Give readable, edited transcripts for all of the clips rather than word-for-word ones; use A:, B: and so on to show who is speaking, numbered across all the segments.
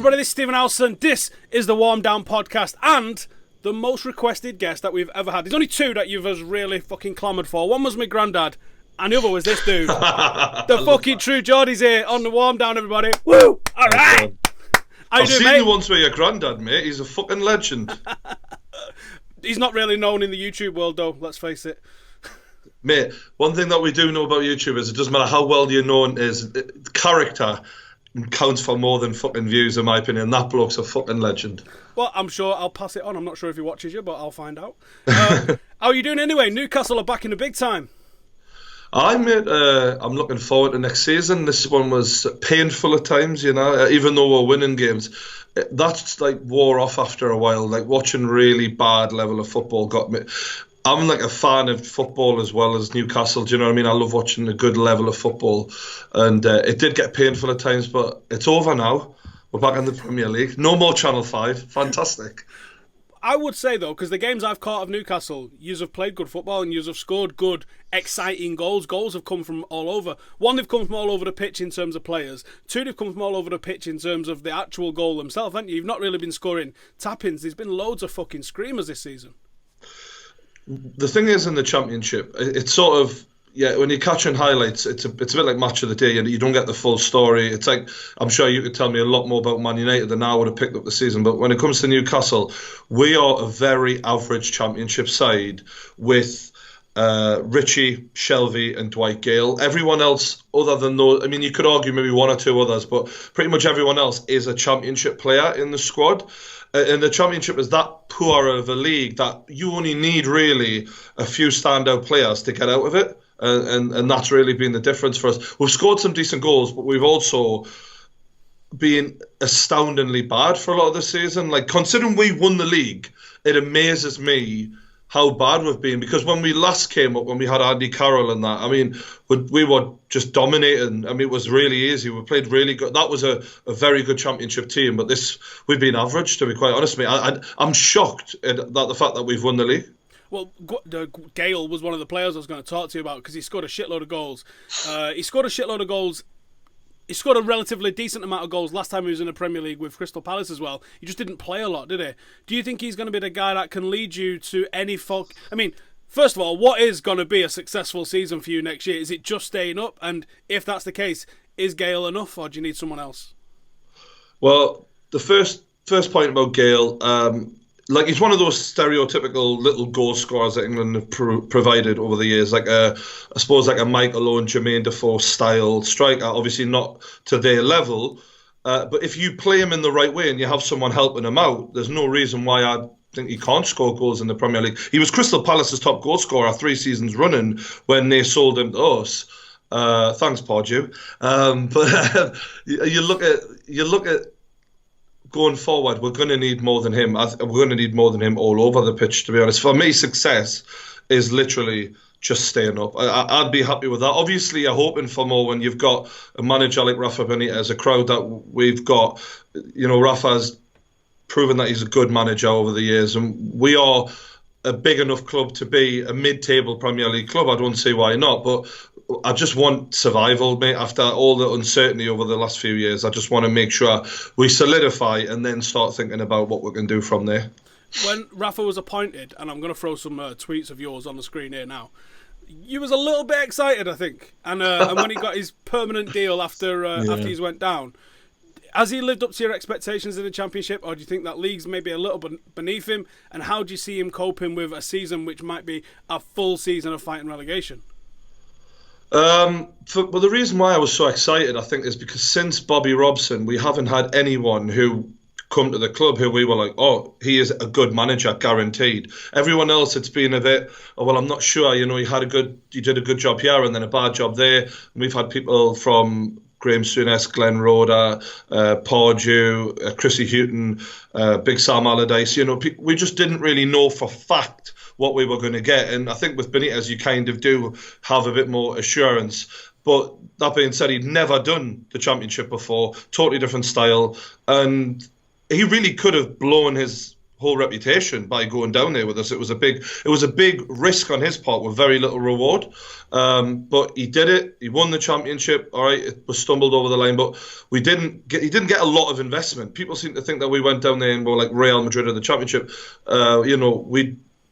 A: everybody, this is Stephen Howson. This is the Warm Down Podcast and the most requested guest that we've ever had. There's only two that you've really fucking clamoured for. One was my granddad and the other was this dude. The fucking True Geordie's here on the Warm Down, everybody. Woo! Alright!
B: I've seen the ones where your granddad, mate. He's a fucking legend.
A: He's not really known in the YouTube world, though, let's face it.
B: Mate, one thing that we do know about YouTube is it doesn't matter how well you're known is character counts for more than fucking views, in my opinion. That bloke's a fucking legend.
A: Well, I'm sure I'll pass it on. I'm not sure if he watches you, but I'll find out. How are you doing anyway? Newcastle are back in the big time.
B: I'm looking forward to next season. This one was painful at times, you know, even though we're winning games. That's like wore off after a while. Like watching really bad level of football got me. I'm like a fan of football as well as Newcastle. Do you know what I mean? I love watching a good level of football, and it did get painful at times, but it's over now. We're back in the Premier League. No more Channel 5. Fantastic.
A: I would say, though, because the games I've caught of Newcastle, yous have played good football and yous have scored good, exciting goals. Goals have come from all over. One, they've come from all over the pitch in terms of players. Two, they've come from all over the pitch in terms of the actual goal themselves, haven't you? You've not really been scoring tap-ins. There's been loads of fucking screamers this season.
B: The thing is, in the Championship, it's sort of, yeah, when you're catching highlights, it's a bit like Match of the Day, and you don't get the full story. It's like, I'm sure you could tell me a lot more about Man United than I would have picked up the season, but when it comes to Newcastle, we are a very average Championship side with Richie, Shelvey and Dwight Gale. Everyone else, other than those, I mean, you could argue maybe one or two others, but pretty much everyone else is a Championship player in the squad. And the Championship is that poor of a league that you only need really a few standout players to get out of it. And that's really been the difference for us. We've scored some decent goals, but we've also been astoundingly bad for a lot of the season. Like, considering we won the league, it amazes me how bad we've been, because when we last came up, when we had Andy Carroll and that, I mean, we were just dominating. I mean, it was really easy. We played really good. That was a very good Championship team, but we've been average, to be quite honest with me. I'm shocked at the fact that we've won the league.
A: Well, Gale was one of the players I was going to talk to you about because he scored a shitload of goals. He scored a relatively decent amount of goals last time he was in the Premier League with Crystal Palace as well. He just didn't play a lot, did he? Do you think he's going to be the guy that can lead you to any folk? I mean, first of all, what is going to be a successful season for you next year? Is it just staying up? And if that's the case, is Gale enough, or do you need someone else?
B: Well, the first point about Gale, like, he's one of those stereotypical little goal scorers that England have provided over the years, like I suppose like a Michael Owen, Jermaine Defoe style striker, obviously not to their level, but if you play him in the right way and you have someone helping him out, there's no reason why I think he can't score goals in the Premier League. He was Crystal Palace's top goal scorer 3 seasons running when they sold him to us. Thanks, Pardew. But you look at going forward, we're going to need more than him. We're going to need more than him all over the pitch, to be honest. For me, success is literally just staying up. I'd be happy with that. Obviously, you're hoping for more when you've got a manager like Rafa Benitez, a crowd that we've got. You know, Rafa's proven that he's a good manager over the years, and we are a big enough club to be a mid-table Premier League club. I don't see why not, but I just want survival, mate. After all the uncertainty over the last few years, I just want to make sure we solidify and then start thinking about what we can do from there.
A: When Rafa was appointed, and I'm going to throw some tweets of yours on the screen here now, you was a little bit excited, I think, and when he got his permanent deal after he's went down. Has he lived up to your expectations in the Championship, or do you think that league's maybe a little bit beneath him? And how do you see him coping with a season which might be a full season of fighting relegation?
B: Well, the reason why I was so excited, I think, is because since Bobby Robson, we haven't had anyone who come to the club who we were like, oh, he is a good manager, guaranteed. Everyone else, it's been a bit, oh, well, I'm not sure. You know, you did a good job here and then a bad job there. And we've had people from Graham Souness, Glenn Roeder, Pardew, Chrissy Houghton, Big Sam Allardyce. You know, we just didn't really know for fact what we were going to get. And I think with Benitez, you kind of do have a bit more assurance. But that being said, he'd never done the Championship before, totally different style. And he really could have blown his whole reputation by going down there with us. It was a big risk on his part with very little reward. But he did it. He won the championship. All right, it was stumbled over the line, but he didn't get a lot of investment. People seem to think that we went down there and were like Real Madrid of the championship.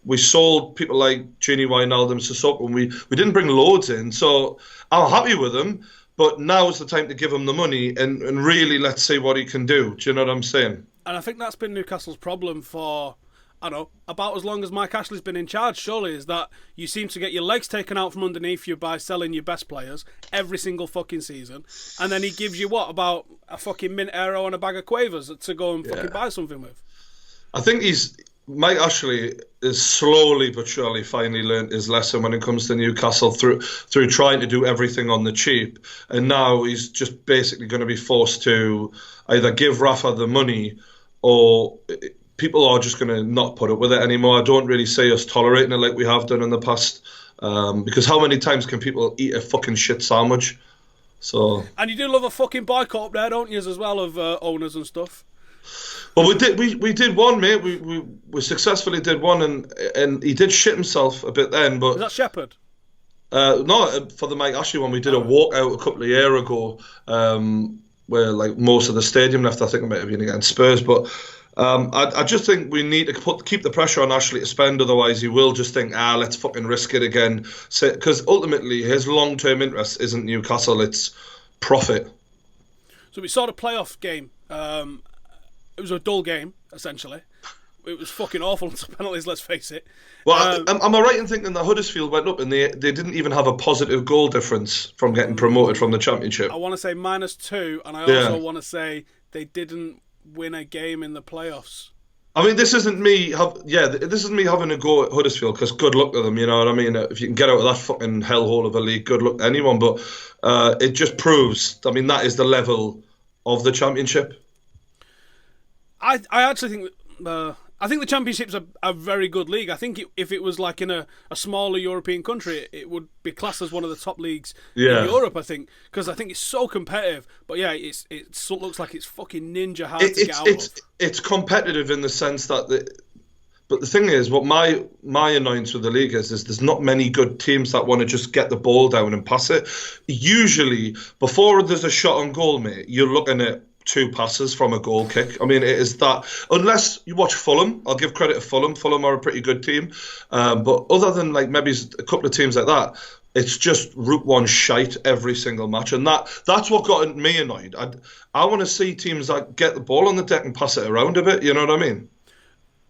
B: We sold people like Gini Wijnaldum, Sissoko, and we didn't bring loads in. So I'm happy with him. But now is the time to give him the money and really let's see what he can do. Do you know what I'm saying?
A: And I think that's been Newcastle's problem for, I don't know, about as long as Mike Ashley's been in charge, surely, is that you seem to get your legs taken out from underneath you by selling your best players every single fucking season. And then he gives you, about a fucking mint arrow and a bag of quavers to go and fucking buy something with?
B: I think Mike Ashley is slowly but surely finally learned his lesson when it comes to Newcastle through trying to do everything on the cheap, and now he's just basically going to be forced to either give Rafa the money or people are just going to not put up with it anymore. I don't really see us tolerating it like we have done in the past, because how many times can people eat a fucking shit sandwich? So. And
A: you do love a fucking boycott up there, don't you, as well, of owners and stuff?
B: Well, we did one, mate. We successfully did one, and he did shit himself a bit then. But
A: is that Shepherd?
B: No, for the Mike Ashley one, we did a walkout a couple of years ago, where like most of the stadium left. I think it might have been against Spurs, but I just think we need to keep the pressure on Ashley to spend. Otherwise, he will just think, let's fucking risk it again. Because ultimately, his long-term interest isn't Newcastle; it's profit.
A: So we saw the playoff game. It was a dull game, essentially. It was fucking awful to penalties, let's face it.
B: Well, am I right in thinking that Huddersfield went up and they didn't even have a positive goal difference from getting promoted from the Championship?
A: I want to say -2, and I also want to say they didn't win a game in the playoffs.
B: I mean, this isn't me. This is me having a go at Huddersfield because good luck to them. You know what I mean? If you can get out of that fucking hellhole of a league, good luck to anyone. But it just proves. I mean, that is the level of the Championship.
A: I actually think the Championship's a very good league. I think if it was like in a smaller European country, it would be classed as one of the top leagues in Europe, I think, because I think it's so competitive. But yeah, it looks like it's fucking ninja hard to get out of.
B: It's competitive in the sense that but the thing is, what my annoyance with the league is there's not many good teams that want to just get the ball down and pass it. Usually, before there's a shot on goal, mate, you're looking at 2 passes from a goal kick. I mean, it is that. Unless you watch Fulham, I'll give credit to Fulham. Fulham are a pretty good team. But other than like maybe a couple of teams like that, it's just Route 1 shite every single match. And that's what got me annoyed. I want to see teams that get the ball on the deck and pass it around a bit. You know what I mean?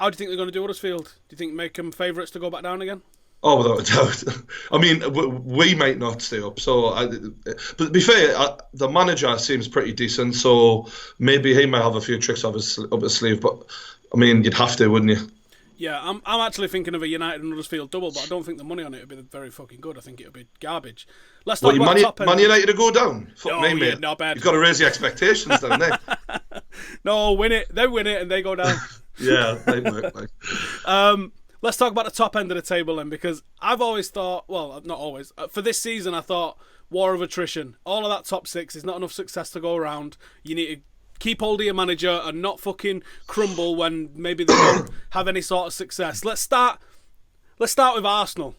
A: How do you think they're going to do Huddersfield? Do you think make them favourites to go back down again?
B: Oh, without a doubt. I mean, we might not stay up. But to be fair, the manager seems pretty decent, so maybe he might have a few tricks up his sleeve. But I mean, you'd have to, wouldn't you?
A: Yeah, I'm actually thinking of a United and Huddersfield double, but I don't think the money on it would be very fucking good. I think it would be garbage. Let's talk about the top end.
B: Man United to go down? Fuck me, mate.
A: Yeah, not bad.
B: You've got to raise the expectations down there.
A: No, win it. They win it and they go down.
B: Yeah, they work. Like.
A: Let's talk about the top end of the table then, because I've always thought, well, not always, for this season I thought war of attrition. All of that top 6 is not enough success to go around. You need to keep hold of your manager and not fucking crumble when maybe they don't have any sort of success. Let's start with Arsenal.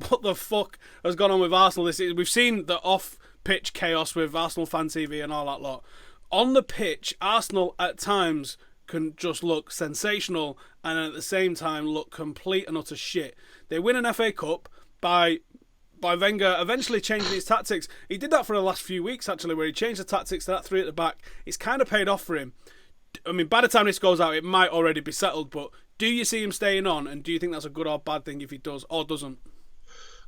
A: What the fuck has gone on with Arsenal this season? We've seen the off-pitch chaos with Arsenal Fan TV and all that lot. On the pitch, Arsenal at times can just look sensational and at the same time look complete and utter shit. They win an FA Cup by Wenger eventually changing his tactics. He did that for the last few weeks, actually, where he changed the tactics to that 3 at the back. It's kind of paid off for him. I mean, by the time this goes out, it might already be settled, but do you see him staying on, and do you think that's a good or bad thing if he does or doesn't?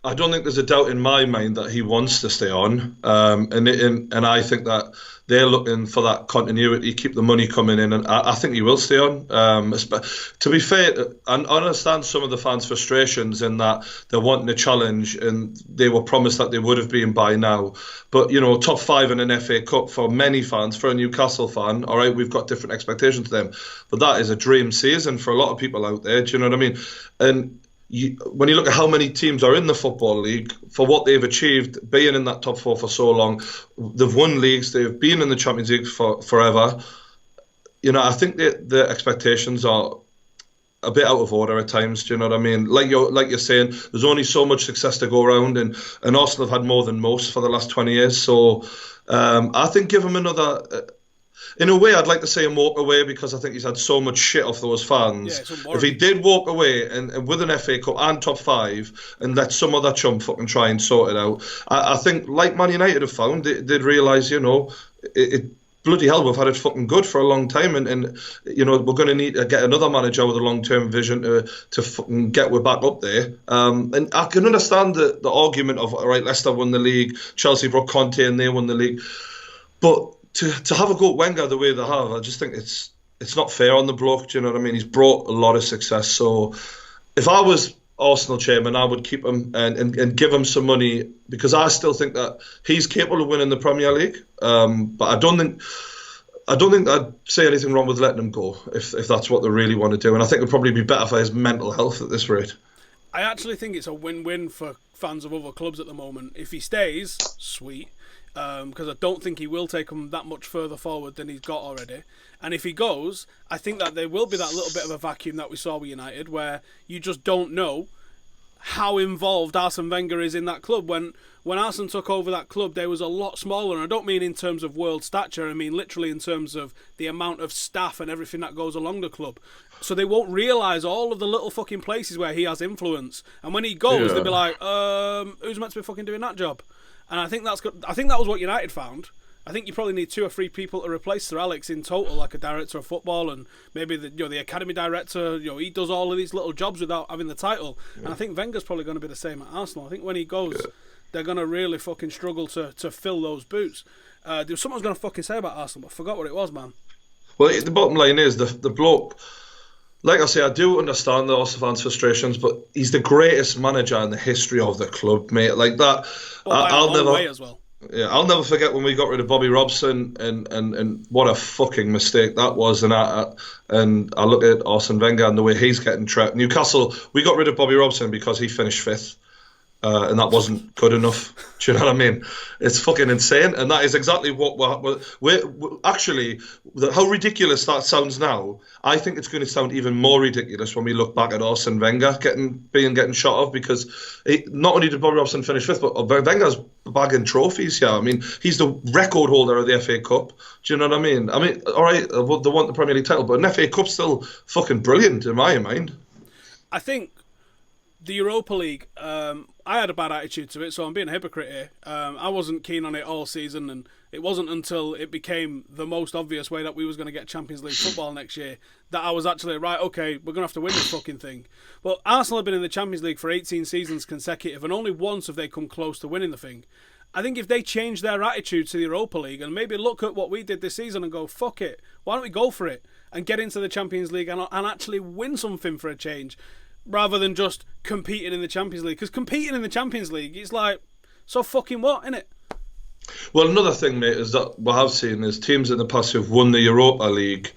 B: I don't think there's a doubt in my mind that he wants to stay on, and I think that they're looking for that continuity, keep the money coming in, and I think he will stay on. To be fair, I understand some of the fans' frustrations in that they're wanting a challenge, and they were promised that they would have been by now. But you know, top 5 in an FA Cup for many fans, for a Newcastle fan, all right, we've got different expectations to them, but that is a dream season for a lot of people out there. Do you know what I mean? And when you look at how many teams are in the Football League, for what they've achieved, being in that top 4 for so long, they've won leagues, they've been in the Champions League for forever. You know, I think the expectations are a bit out of order at times. Do you know what I mean? Like you're saying, there's only so much success to go around, and Arsenal have had more than most for the last 20 years. So I think give him another. In a way, I'd like to see him walk away because I think he's had so much shit off those fans.
A: Yeah,
B: if he did walk away and with an FA Cup and top five and let some other chump fucking try and sort it out, I think, like Man United have found, they'd realise, it bloody hell, we've had it fucking good for a long time, and we're going to need to get another manager with a long-term vision to fucking get we're back up there. And I can understand the argument of, all right, Leicester won the league, Chelsea brought Conte and they won the league, but to have a go at Wenger the way they have, I just think it's not fair on the bloke. Do you know what I mean? He's brought a lot of success. So if I was Arsenal chairman, I would keep him and give him some money, because I still think that he's capable of winning the Premier League. But I don't think I'd say anything wrong with letting him go if that's what they really want to do. And I think it'd probably be better for his mental health at this rate.
A: I actually think it's a win-win for fans of other clubs at the moment. If he stays, sweet. Because I don't think he will take him that much further forward than he's got already. And if he goes, I think that there will be that little bit of a vacuum that we saw with United, where you just don't know how involved Arsene Wenger is in that club. When Arsene took over that club, they was a lot smaller, and I don't mean in terms of world stature, I mean literally in terms of the amount of staff and everything that goes along the club. So they won't realise all of the little fucking places where he has influence. And when he goes, they'll be like, who's meant to be fucking doing that job? And I think that was what United found. I think you probably need 2 or 3 people to replace Sir Alex in total, like a director of football and maybe the academy director. He does all of these little jobs without having the title. Yeah. And I think Wenger's probably going to be the same at Arsenal. I think when he goes, they're going to really fucking struggle to fill those boots. There was something I was going to fucking say about Arsenal, but I forgot what it was, man.
B: Well, the bottom line is the bloke. Like I say, I do understand the Arsenal fans' frustrations, but he's the greatest manager in the history of the club, mate. Like that, I'll never.
A: Way as well.
B: Yeah, I'll never forget when we got rid of Bobby Robson, and what a fucking mistake that was. And I look at Arsene Wenger and the way he's getting trapped. Newcastle, we got rid of Bobby Robson because he finished 5th. And that wasn't good enough. Do you know what I mean? It's fucking insane, and that is exactly what we're actually. How ridiculous that sounds now. I think it's going to sound even more ridiculous when we look back at Arsene Wenger getting shot of, because not only did Bobby Robson finish 5th, but Wenger's bagging trophies. Yeah, I mean, he's the record holder of the FA Cup. Do you know what I mean? I mean, all right, they want the Premier League title, but an FA Cup's still fucking brilliant in my mind.
A: I think the Europa League, I had a bad attitude to it, so I'm being a hypocrite here. I wasn't keen on it all season, and it wasn't until it became the most obvious way that we was going to get Champions League football next year that I was actually, right, okay, we're going to have to win this fucking thing. But Arsenal have been in the Champions League for 18 seasons consecutive, and only once have they come close to winning the thing. I think if they change their attitude to the Europa League and maybe look at what we did this season and go, fuck it, why don't we go for it and get into the Champions League and actually win something for a change, rather than just competing in the Champions League. Because competing in the Champions League, it's like, so fucking what, innit?
B: Well, another thing, mate, is that what I've seen is teams in the past who've won the Europa League,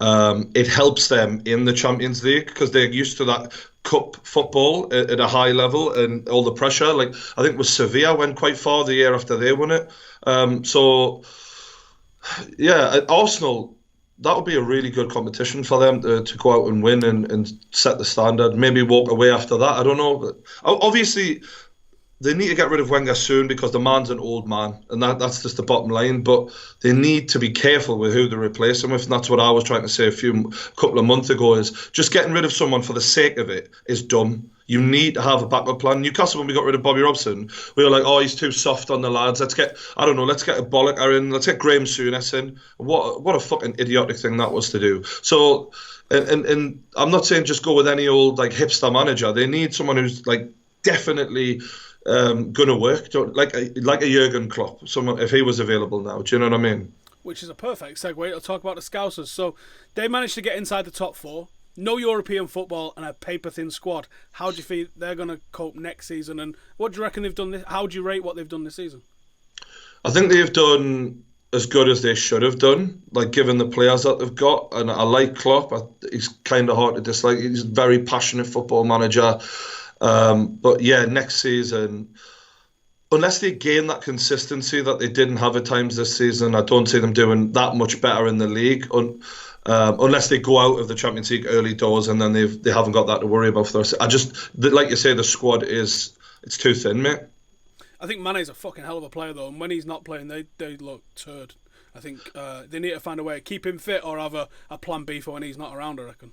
B: it helps them in the Champions League because they're used to that cup football at a high level and all the pressure. Like, I think with Sevilla went quite far the year after they won it. So, yeah, at Arsenal, that would be a really good competition for them to go out and win and set the standard. Maybe walk away after that. I don't know. But obviously, they need to get rid of Wenger soon because the man's an old man, and that's just the bottom line. But they need to be careful with who they replace him with, and that's what I was trying to say a couple of months ago, is just getting rid of someone for the sake of it is dumb. You need to have a backup plan. Newcastle, when we got rid of Bobby Robson, we were like, oh, he's too soft on the lads. Let's get a Bollocker in. Let's get Graham Souness in. What a fucking idiotic thing that was to do. So, and I'm not saying just go with any old like hipster manager. They need someone who's like definitely gonna work, like a Jurgen Klopp. Someone if he was available now. Do you know what I mean? Which
A: is a perfect segue to talk about the Scousers. So they managed to get inside the top 4. No European football and a paper-thin squad. How do you feel they're going to cope next season? And what do you reckon they've done? How do you rate what they've done this season?
B: I think they've done as good as they should have done, like given the players that they've got. And I like Klopp. He's kind of hard to dislike. He's a very passionate football manager. But yeah, next season, unless they gain that consistency that they didn't have at times this season, I don't see them doing that much better in the league. unless they go out of the Champions League early doors and then they haven't got that to worry about for the rest. Like you say, the squad it's too thin, mate.
A: I think Mane's a fucking hell of a player though, and when he's not playing, they look turd. I think they need to find a way to keep him fit or have a plan B for when he's not around, I reckon.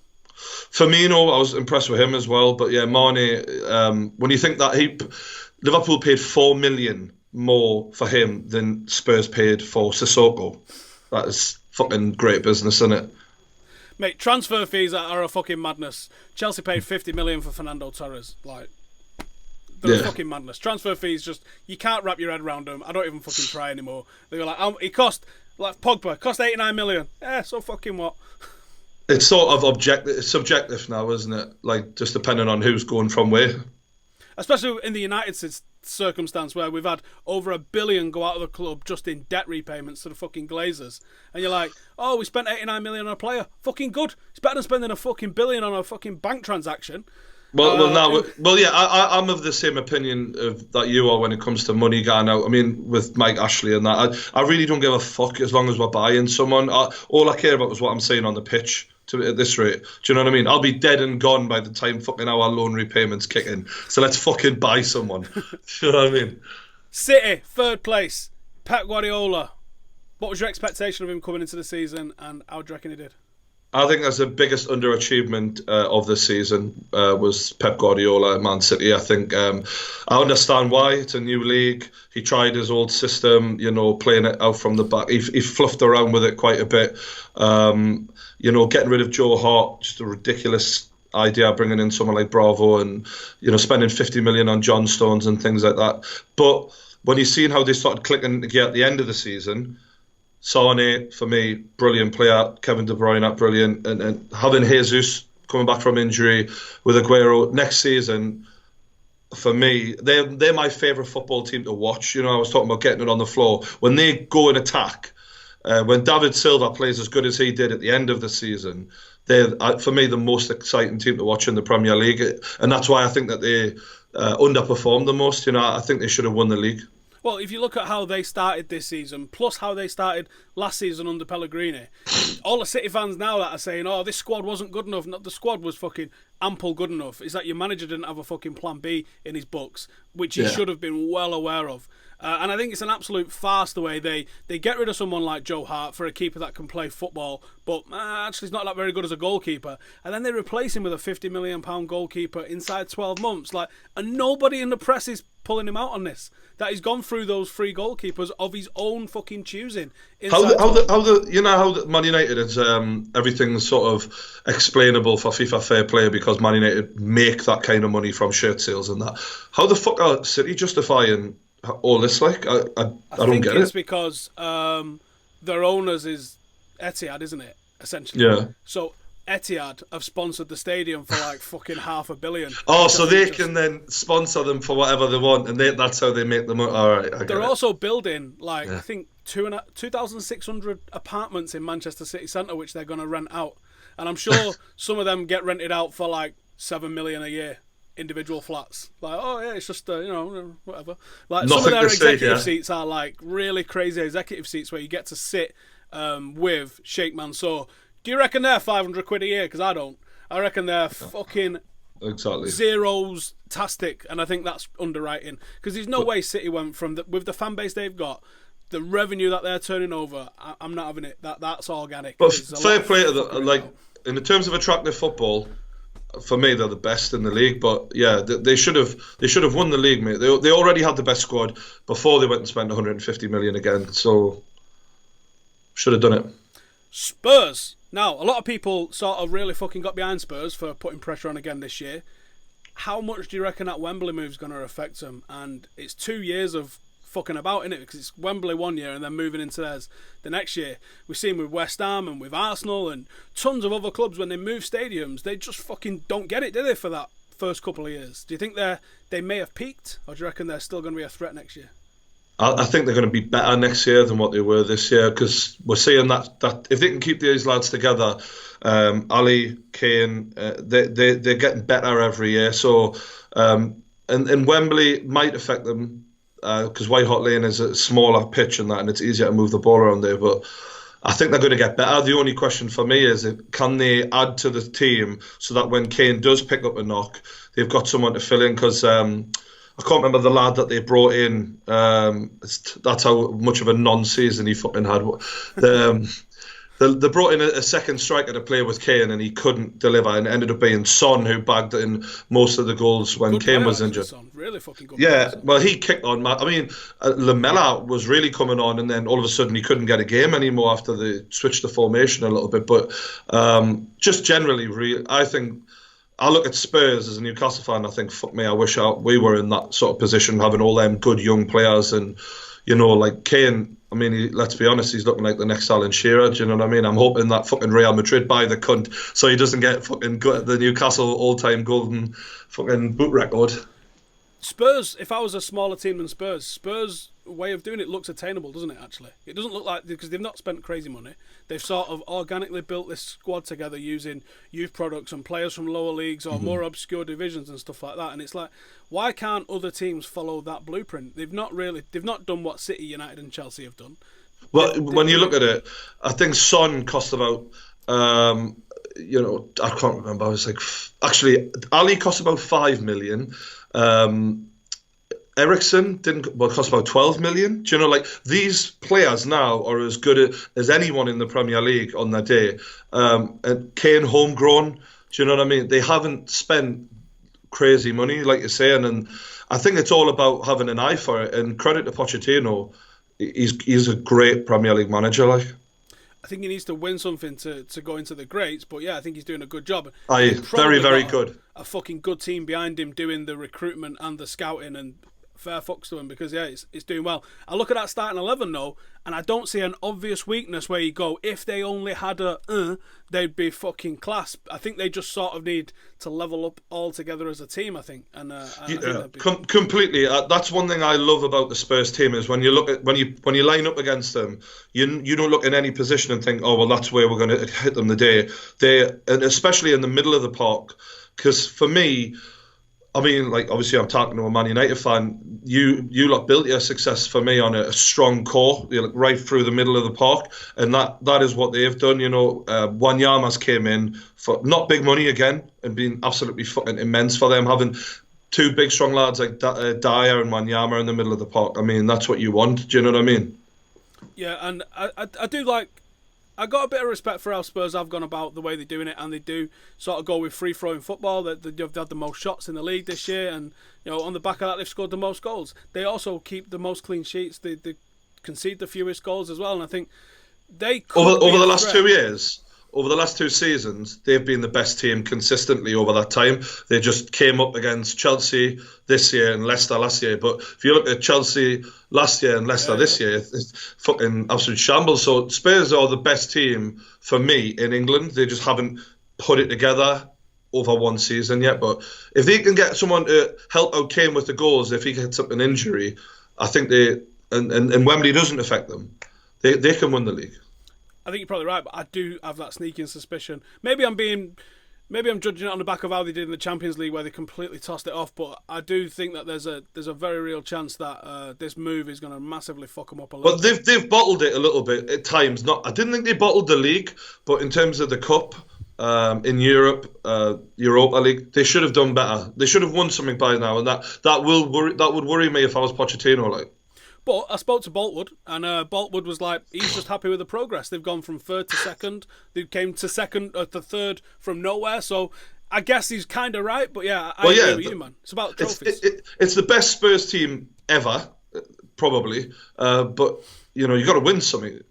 B: Firmino, I was impressed with him as well, but yeah, Mane. When you think that Liverpool paid $4 million more for him than Spurs paid for Sissoko, that is fucking great business, isn't it?
A: Mate, transfer fees are a fucking madness. Chelsea paid $50 million for Fernando Torres. Like, they're a fucking madness. Transfer fees, just, you can't wrap your head around them. I don't even fucking try anymore. They were like, he cost, like Pogba, cost $89 million. So fucking what?
B: It's sort of subjective now, isn't it? Like, just depending on who's going from where.
A: Especially in the United circumstance where we've had over $1 billion go out of the club just in debt repayments to the fucking Glazers. And you're like, oh, we spent $89 million on a player. Fucking good. It's better than spending a fucking $1 billion on a fucking bank transaction.
B: Yeah, I'm of the same opinion that you are when it comes to money going out. I mean, with Mike Ashley and that, I really don't give a fuck as long as we're buying someone. All I care about is what I'm saying on the pitch at this rate. Do you know what I mean? I'll be dead and gone by the time fucking our loan repayments kick in. So let's fucking buy someone. Do you know what I mean?
A: City, third place. Pep Guardiola. What was your expectation of him coming into the season, and how do you reckon he did?
B: I think that's the biggest underachievement of the season was Pep Guardiola at Man City. I think I understand why. It's a new league. He tried his old system, playing it out from the back. He fluffed around with it quite a bit. Getting rid of Joe Hart, just a ridiculous idea, bringing in someone like Bravo and, spending 50 million on John Stones and things like that. But when you've seen how they started clicking together at the end of the season, Sane, for me, brilliant player. Kevin De Bruyne, brilliant. And having Jesus coming back from injury with Aguero next season, for me, they're my favourite football team to watch. I was talking about getting it on the floor. When they go and attack, when David Silva plays as good as he did at the end of the season, they're, for me, the most exciting team to watch in the Premier League. And that's why I think that they underperformed the most. I think they should have won the league.
A: Well, if you look at how they started this season, plus how they started last season under Pellegrini, all the City fans now that are saying, oh, this squad wasn't good enough, the squad was fucking ample good enough, is that your manager didn't have a fucking plan B in his books, which he should have been well aware of. And I think it's an absolute farce the way they get rid of someone like Joe Hart for a keeper that can play football, but actually he's not that very good as a goalkeeper. And then they replace him with a £50 million goalkeeper inside 12 months. And nobody in the press is pulling him out on this. That he's gone through those three goalkeepers of his own fucking choosing.
B: How Man United is everything's sort of explainable for FIFA Fair Play because Man United make that kind of money from shirt sales and that. How the fuck are City justifying all this? I don't get it.
A: It's because their owners is Etihad, isn't it? Essentially.
B: Yeah.
A: So Etihad have sponsored the stadium for fucking $500 million.
B: Oh, so they can then sponsor them for whatever they want, and that's how they make the money. All right,
A: they're also building I think 2,600 apartments in Manchester City Centre, which they're going to rent out, and I'm sure some of them get rented out for $7 million a year. Individual flats, it's just whatever. Some of their executive seats are really crazy executive seats where you get to sit with Sheikh Mansour. Do you reckon they're £500 a year? Because I don't. I reckon they're fucking
B: exactly
A: zeros-tastic, and I think that's underwriting. Because there's no way City went from with the fan base they've got, the revenue that they're turning over. I'm not having it. That's organic.
B: But fair play to them. In terms of attractive football, for me, they're the best in the league. But yeah, they should have won the league, mate. They already had the best squad before they went and spent 150 million again. So should have done it.
A: Spurs. Now, a lot of people sort of really fucking got behind Spurs for putting pressure on again this year. How much do you reckon that Wembley move's going to affect them? And it's 2 years of fucking about, innit? Because it's Wembley one year and then moving into theirs the next year. We've seen with West Ham and with Arsenal and tons of other clubs when they move stadiums, they just fucking don't get it, do they, for that first couple of years? Do you think they may have peaked, or do you reckon they're still going to be a threat next year?
B: I think they're going to be better next year than what they were this year, because we're seeing that if they can keep these lads together, Ali, Kane, they're getting better every year. So, and Wembley might affect them because White Hart Lane is a smaller pitch and it's easier to move the ball around there. But I think they're going to get better. The only question for me is, can they add to the team so that when Kane does pick up a knock, they've got someone to fill in? Because I can't remember the lad that they brought in. That's how much of a non-season he fucking had. They brought in a second striker to play with Kane, and he couldn't deliver, and it ended up being Son who bagged in most of the goals when Kane was injured.
A: Son. Really fucking good.
B: Yeah, well, he kicked on. I mean, Lamela was really coming on, and then all of a sudden he couldn't get a game anymore after they switched the formation a little bit. But just generally, I think I look at Spurs as a Newcastle fan. I think, fuck me, I wish we were in that sort of position, having all them good young players, and like Kane. I mean, let's be honest, he's looking like the next Alan Shearer, do you know what I mean? I'm hoping that fucking Real Madrid buy the cunt so he doesn't get fucking the Newcastle all-time golden fucking boot record.
A: Spurs, if I was a smaller team than Spurs' way of doing it looks attainable, doesn't it, actually? It doesn't look like, because they've not spent crazy money. They've sort of organically built this squad together using youth products and players from lower leagues or more obscure divisions and stuff like that. And it's like, why can't other teams follow that blueprint? They've not done what City, United and Chelsea have done.
B: Well, when you look at it, I think Son cost about, I can't remember. I was like, actually, Ali cost about 5 million. Ericsson cost about 12 million. Do you know, like, these players now are as good as anyone in the Premier League on their day. And Kane homegrown. Do you know what I mean? They haven't spent crazy money, like you're saying, and I think it's all about having an eye for it. And credit to Pochettino, he's a great Premier League manager. Like,
A: I think he needs to win something to go into the greats, but yeah, I think he's doing a good job.
B: Very, very good.
A: A fucking good team behind him doing the recruitment and the scouting, and fair fucks to him, because yeah, it's doing well. I look at that starting 11 though, and I don't see an obvious weakness where you go, if they only had they'd be fucking class. I think they just sort of need to level up all together as a team, I think. And
B: completely. That's one thing I love about the Spurs team is when you look at when you line up against them, you don't look in any position and think, oh well, that's where we're going to hit them today. And especially in the middle of the park, because for me, I mean, like, obviously I'm talking to a Man United fan. You lot built your success for me on a strong core, right through the middle of the park, and that is what they've done. Wanyama's came in for not big money again, and been absolutely fucking immense for them, having two big strong lads like Dyer and Wanyama in the middle of the park. I mean, that's what you want. Do you know what I mean?
A: Yeah, and I do like. I got a bit of respect for how Spurs have gone about the way they're doing it, and they do sort of go with free-flowing football. They've had the most shots in the league this year, and on the back of that, they've scored the most goals. They also keep the most clean sheets. They concede the fewest goals as well, and I think they could
B: over the last 2 years. Over the last 2 seasons, they've been the best team consistently over that time. They just came up against Chelsea this year and Leicester last year. But if you look at Chelsea last year and Leicester this year, it's fucking absolute shambles. So Spurs are the best team for me in England. They just haven't put it together over one season yet. But if they can get someone to help out Kane with the goals, if he gets up an injury, I think and Wembley doesn't affect them, they can win the league.
A: I think you're probably right, but I do have that sneaking suspicion. Maybe I'm judging it on the back of how they did in the Champions League, where they completely tossed it off. But I do think that there's a very real chance that this move is going to massively fuck them up a little.
B: But they've bottled it a little bit at times. I didn't think they bottled the league, but in terms of the cup in Europe, Europa League, they should have done better. They should have won something by now, and that would worry me if I was Pochettino. Like.
A: But I spoke to Boltwood, and Boltwood was like, he's just happy with the progress. They've gone from third to second. They came to third from nowhere. So I guess he's kind of right. But yeah, I agree with you, man. It's about trophies.
B: It's the best Spurs team ever, probably. But, you got to win something.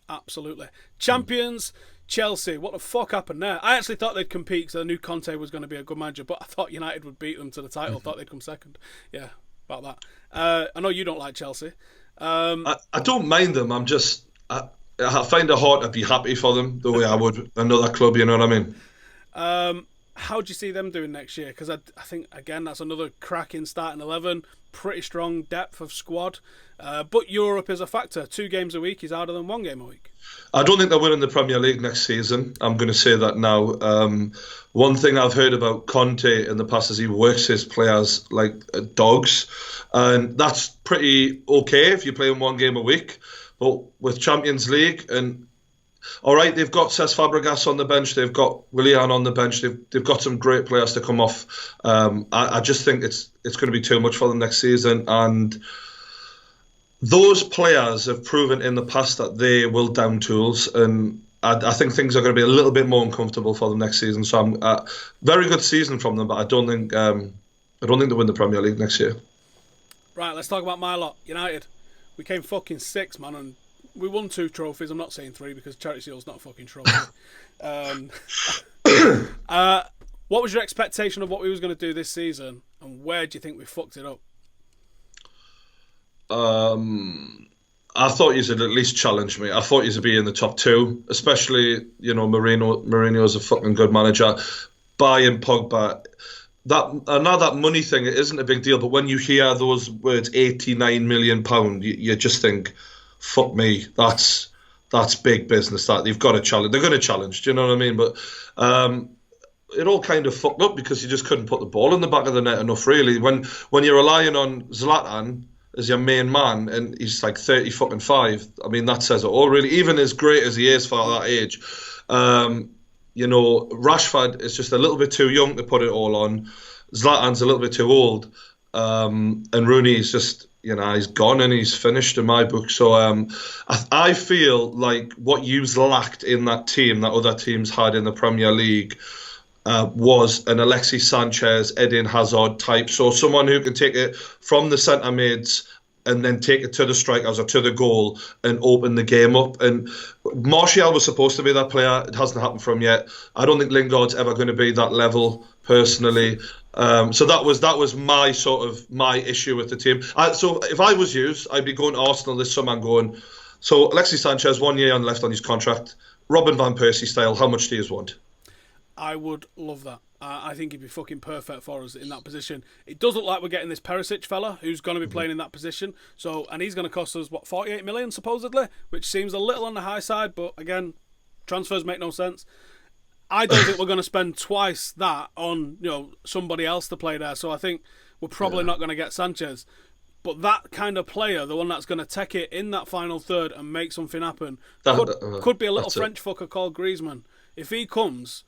A: Absolutely. Champions, Chelsea. What the fuck happened there? I actually thought they'd compete because I knew Conte was going to be a good manager, but I thought United would beat them to the title. Thought they'd come second. Yeah. About that. I know you don't like Chelsea.
B: I don't mind them. I find it hard to be happy for them the way I would another club. You know what I mean?
A: How do you see them doing next year? Because I think again that's another cracking starting 11. Pretty strong depth of squad. But Europe is a factor. 2 games a week is harder than 1 game a week.
B: I don't think they're winning the Premier League next season. I'm going to say that now. One thing I've heard about Conte in the past is he works his players like dogs. And that's pretty okay if you play them 1 game a week. But with Champions League, and all right, they've got Cesc Fabregas on the bench, they've got Willian on the bench, they've got some great players to come off. I just think it's going to be too much for them next season, and those players have proven in the past that they will down tools, and I think things are going to be a little bit more uncomfortable for them next season. So I'm very good season from them, but I don't think they win the Premier League next year.
A: Right, let's talk about my lot, United. We came fucking sixth, man, and we won 2 trophies. I'm not saying 3 because Charity Shield's not a fucking trophy. What was your expectation of what we was going to do this season, and where do you think we fucked it up?
B: I thought you'd at least challenge me. I thought you'd be in the top 2, especially, Mourinho's a fucking good manager. Buying Pogba, that money thing, it isn't a big deal, but when you hear those words, £89 million, you just think, fuck me, that's big business. That they've got to challenge. They're going to challenge. Do you know what I mean? But it all kind of fucked up because you just couldn't put the ball in the back of the net enough. Really, when you're relying on Zlatan as your main man and he's like 35, I mean that says it all. Really, even as great as he is for that age, Rashford is just a little bit too young to put it all on. Zlatan's a little bit too old, and Rooney's just. He's gone and he's finished in my book. So I feel like what you've lacked in that team that other teams had in the Premier League was an Alexis Sanchez, Eden Hazard type. So someone who can take it from the centre mids and then take it to the strikers or to the goal and open the game up. And Martial was supposed to be that player. It hasn't happened for him yet. I don't think Lingard's ever going to be that level, personally. So that was my issue with the team. So if I was you, I'd be going to Arsenal this summer and going, so Alexis Sanchez, 1 year left on his contract, Robin Van Persie style, how much do you want?
A: I would love that. I think he'd be fucking perfect for us in that position. It does look like we're getting this Perisic fella who's going to be playing in that position. So, and he's going to cost us, 48 million supposedly, which seems a little on the high side, but again, transfers make no sense. I don't think we're going to spend twice that on somebody else to play there. So I think we're probably not going to get Sanchez. But that kind of player, the one that's going to take it in that final third and make something happen, could be a little French fucker called Griezmann. If he comes,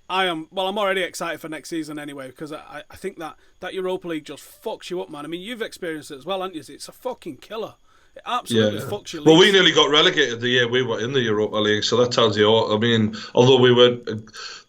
A: I'm already excited for next season anyway, because I think that Europa League just fucks you up, man. I mean, you've experienced it as well, haven't you? It's a fucking killer. It absolutely fucks you.
B: Well, we nearly got relegated the year we were in the Europa League, so that tells you all. I mean, although we were,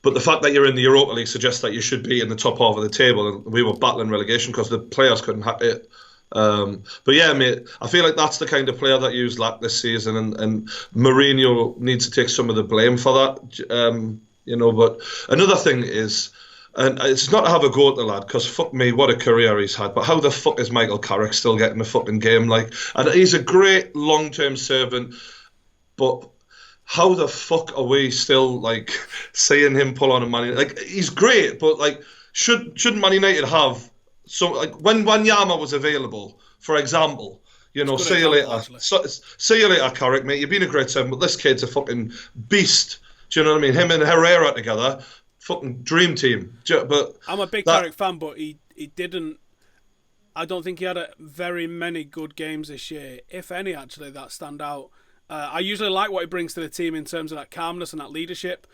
B: but the fact that you're in the Europa League suggests that you should be in the top half of the table, and we were battling relegation because the players couldn't hack it. But yeah, mate, I feel like that's the kind of player that you've lacked this season, and Mourinho needs to take some of the blame for that. But another thing is, and it's not to have a go at the lad, because fuck me, what a career he's had. But how the fuck is Michael Carrick still getting a fucking game? And he's a great long-term servant, but how the fuck are we still seeing him pull on a Man United? He's great, but shouldn't Man United have some when Wanyama was available, for example? See you later. See you later, Carrick, mate. You've been a great servant, but this kid's a fucking beast. Do you know what I mean? Him and Herrera together. Fucking dream team. But
A: I'm a big Carrick fan, but he didn't. I don't think he had very many good games this year, if any, actually, that stand out. I usually like what he brings to the team in terms of that calmness and that leadership.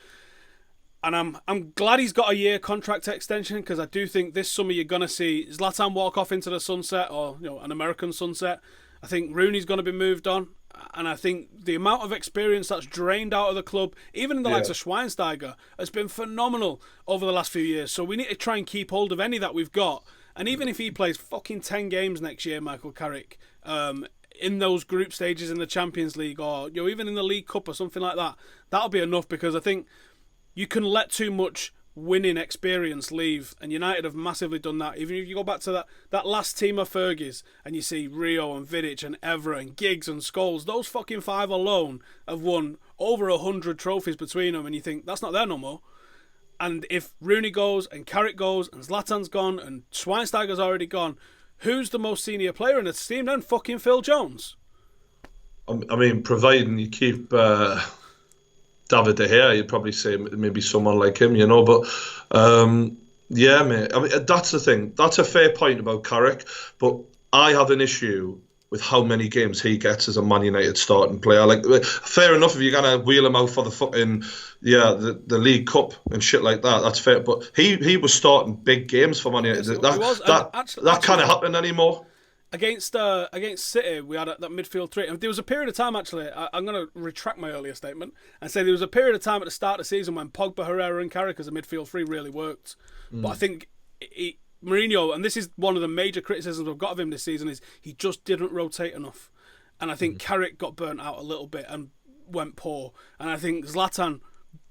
A: And I'm glad he's got a year contract extension, because I do think this summer you're going to see Zlatan walk off into the sunset, or an American sunset. I think Rooney's going to be moved on. And I think the amount of experience that's drained out of the club, even in the likes of Schweinsteiger, has been phenomenal over the last few years. So we need to try and keep hold of any that we've got. And even if he plays fucking 10 games next year, Michael Carrick, in those group stages in the Champions League, or even in the League Cup or something like that, that'll be enough, because I think you can let too much winning experience leave, and United have massively done that. Even if you go back to that last team of Fergie's and you see Rio and Vidic and Evra and Giggs and Scholes, those fucking 5 alone have won over 100 trophies between them, and you think that's not there no more. And if Rooney goes and Carrick goes and Zlatan's gone and Schweinsteiger's already gone, who's the most senior player in the team then? Fucking Phil Jones.
B: I mean, providing you keep David De Gea, you'd probably say maybe someone like him, but yeah, mate. I mean, that's the thing. That's a fair point about Carrick, but I have an issue with how many games he gets as a Man United starting player. Like, fair enough if you're gonna wheel him out for the fucking the League Cup and shit like that. That's fair. But he was starting big games for Man United. That can't happen anymore.
A: Against City, we had that midfield three. There was a period of time, actually, I'm going to retract my earlier statement and say there was a period of time at the start of the season when Pogba, Herrera and Carrick as a midfield three really worked. But I think Mourinho, and this is one of the major criticisms I've got of him this season, is he just didn't rotate enough. And I think Carrick got burnt out a little bit and went poor. And I think Zlatan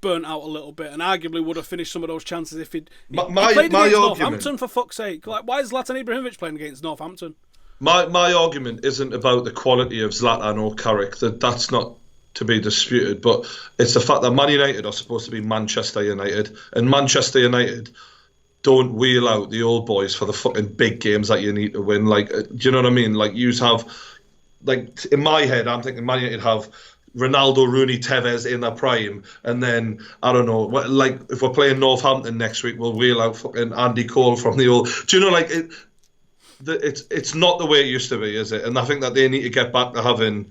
A: burnt out a little bit and arguably would have finished some of those chances if he played against Northampton, for fuck's sake. Like, why is Zlatan Ibrahimovic playing against Northampton?
B: My argument isn't about the quality of Zlatan or Carrick. That's not to be disputed, but it's the fact that Man United are supposed to be Manchester United, and Manchester United don't wheel out the old boys for the fucking big games that you need to win. Like, do you know what I mean? Like, you have, like, in my head, I'm thinking Man United have Ronaldo, Rooney, Tevez in their prime, and then, I don't know, like, if we're playing Northampton next week, we'll wheel out fucking Andy Cole from the old. Do you know, like, it's not the way it used to be, is it? And I think that they need to get back to having,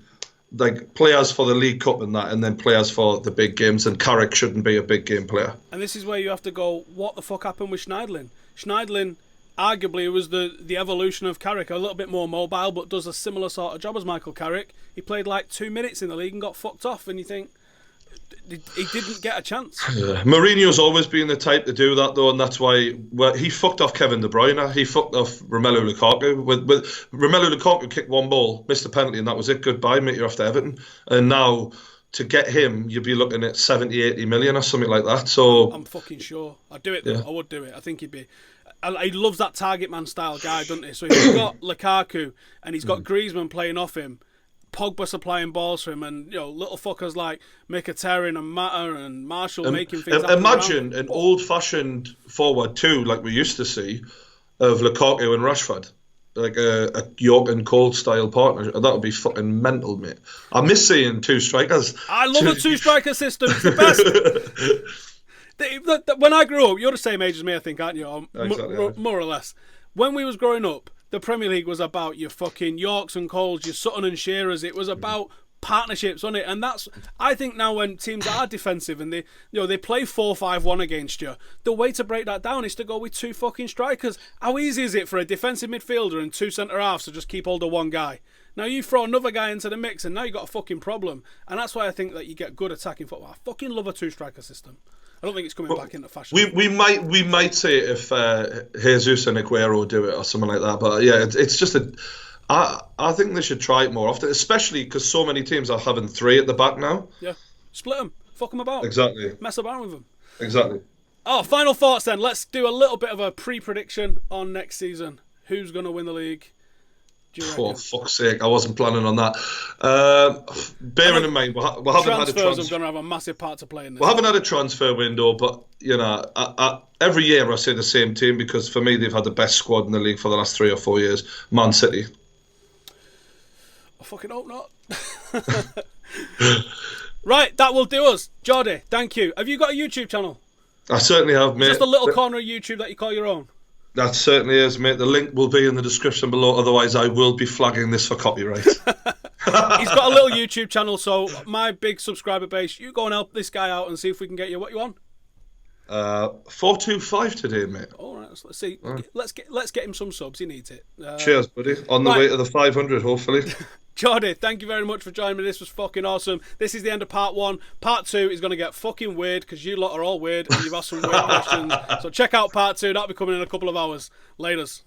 B: like, players for the League Cup and that, and then players for the big games, and Carrick shouldn't be a big game player. And
A: this is where you have to go, what the fuck happened with Schneidlin? Schneidlin, arguably, was the evolution of Carrick, a little bit more mobile, but does a similar sort of job as Michael Carrick. He played like 2 minutes in the league and got fucked off, and you think, he didn't get a chance.
B: Yeah. Mourinho's always been the type to do that, though, and that's why he fucked off Kevin De Bruyne. He fucked off Romelu Lukaku. With Romelu Lukaku kicked one ball, missed a penalty, and that was it. Goodbye, mate. You're off to Everton. And now, to get him, you'd be looking at 70, 80 million or something like that. So
A: I'm fucking sure. I'd do it, though. Yeah. I would do it. I think he'd be... He loves that target man style guy, doesn't he? So if you've got Lukaku and he's got Griezmann playing off him, Pogba supplying balls for him, and little fuckers like Mkhitaryan and Mata and Marshall making things happen.
B: Imagine an old-fashioned forward two, like we used to see, of Lukaku and Rashford, like a York and Cole style partner. That would be fucking mental, mate. I miss seeing two strikers.
A: I love a two-striker system. It's the best. When I grew up, you're the same age as me, I think, aren't you?
B: Exactly,
A: more or less. When we was growing up, the Premier League was about your fucking Yorks and Coles, your Sutton and Shearers. It was about partnerships, wasn't it? And that's, I think now when teams are defensive and they play 4-5-1 against you, the way to break that down is to go with two fucking strikers. How easy is it for a defensive midfielder and two centre-halves to just keep hold of one guy? Now you throw another guy into the mix and now you've got a fucking problem. And that's why I think that you get good attacking football. I fucking love a two-striker system. I don't think it's coming back into fashion.
B: We might say it if Jesus and Aguero do it or something like that. But yeah, it's just I think they should try it more often, especially because so many teams are having three at the back now.
A: Yeah, split them, fuck them about.
B: Exactly.
A: Mess about with them.
B: Exactly.
A: Oh, final thoughts then. Let's do a little bit of a pre-prediction on next season. Who's going to win the league?
B: For fuck's sake, I wasn't planning on that. Bearing in mind, we haven't had a transfer.
A: Transfers are going to have a massive part to play in this.
B: We haven't had a transfer window, but every year I say the same team because for me they've had the best squad in the league for the last 3 or 4 years. Man City.
A: I fucking hope not. Right, that will do us. Geordie, thank you. Have you got a YouTube channel?
B: I certainly have, mate.
A: Just a little corner of YouTube that you call your own?
B: That certainly is, mate. The link will be in the description below. Otherwise, I will be flagging this for copyright.
A: He's got a little YouTube channel, so my big subscriber base, you go and help this guy out and see if we can get you what you want.
B: 425 today, mate.
A: All right, let's see. Right. Let's get him some subs. He needs it.
B: Cheers, buddy. On the way to the 500, hopefully.
A: Geordie, thank you very much for joining me. This was fucking awesome. This is the end of part 1. Part 2 is going to get fucking weird because you lot are all weird and you've asked some weird questions. So check out part 2. That'll be coming in a couple of hours. Laters.